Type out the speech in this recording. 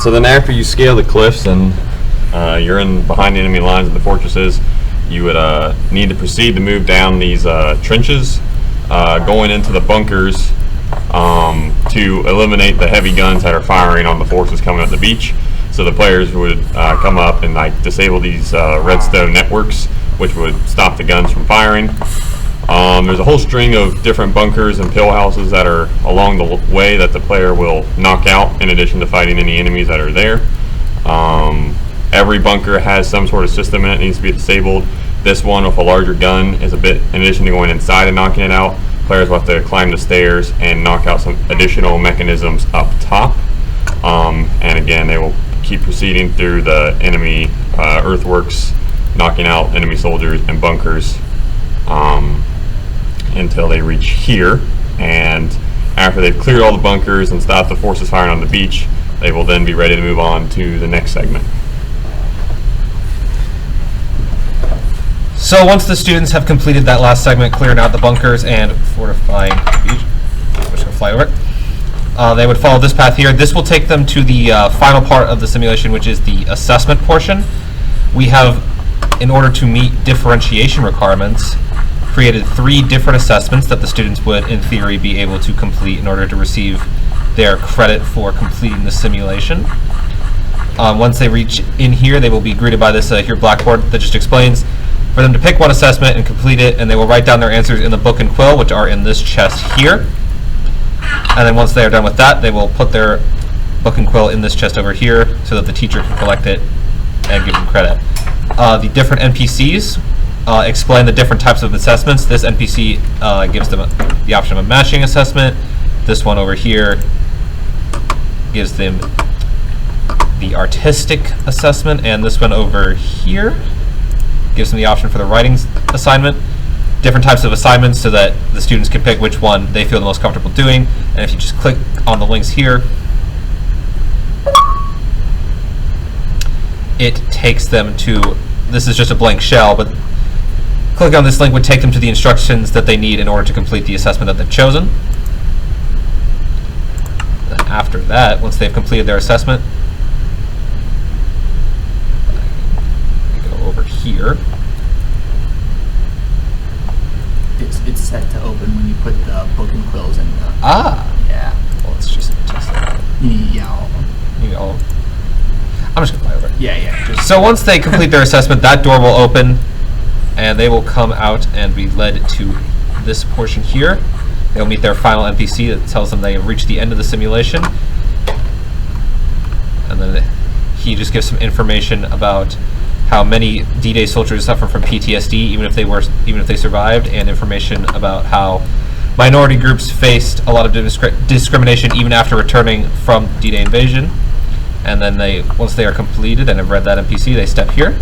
So then after you scale the cliffs and you're in behind the enemy lines of the fortresses, you would need to proceed to move down these trenches, going into the bunkers to eliminate the heavy guns that are firing on the forces coming at the beach. So the players would come up and like disable these redstone networks, which would stop the guns from firing. There's a whole string of different bunkers and pill houses that are along the way that the player will knock out in addition to fighting any enemies that are there. Every bunker has some sort of system in it that needs to be disabled. This one with a larger gun is a bit, in addition to going inside and knocking it out, players will have to climb the stairs and knock out some additional mechanisms up top. And again, they will keep proceeding through the enemy earthworks, knocking out enemy soldiers and bunkers until they reach here. And after they've cleared all the bunkers and stopped the forces firing on the beach, they will then be ready to move on to the next segment. So once the students have completed that last segment, clearing out the bunkers and fortifying the beach, I'm just going to fly over it, they would follow this path here. This will take them to the final part of the simulation, which is the assessment portion. We have, in order to meet differentiation requirements, created 3 different assessments that the students would, in theory, be able to complete in order to receive their credit for completing the simulation. Once they reach in here, they will be greeted by this here blackboard that just explains for them to pick one assessment and complete it, and they will write down their answers in the book and quill, which are in this chest here. And then once they are done with that, they will put their book and quill in this chest over here so that the teacher can collect it and give them credit. The different NPCs explain the different types of assessments. This NPC gives them the option of a matching assessment. This one over here gives them the artistic assessment, and this one over here gives them the option for the writing assignment. Different types of assignments so that the students can pick which one they feel the most comfortable doing. And if you just click on the links here, it takes them to, this is just a blank shell, but clicking on this link would take them to the instructions that they need in order to complete the assessment that they've chosen. And after that, once they've completed their assessment, over here. It's set to open when you put the book and quills in the... Yeah. Well, let's just test that out. Yeah. I'm just going to fly over it. Yeah. So once they complete their assessment, that door will open, and they will come out and be led to this portion here. They'll meet their final NPC that tells them they have reached the end of the simulation. And then he just gives some information about how many D-Day soldiers suffer from PTSD, even if they survived, and information about how minority groups faced a lot of discrimination even after returning from D-Day invasion. And then once they are completed and have read that NPC, they step here.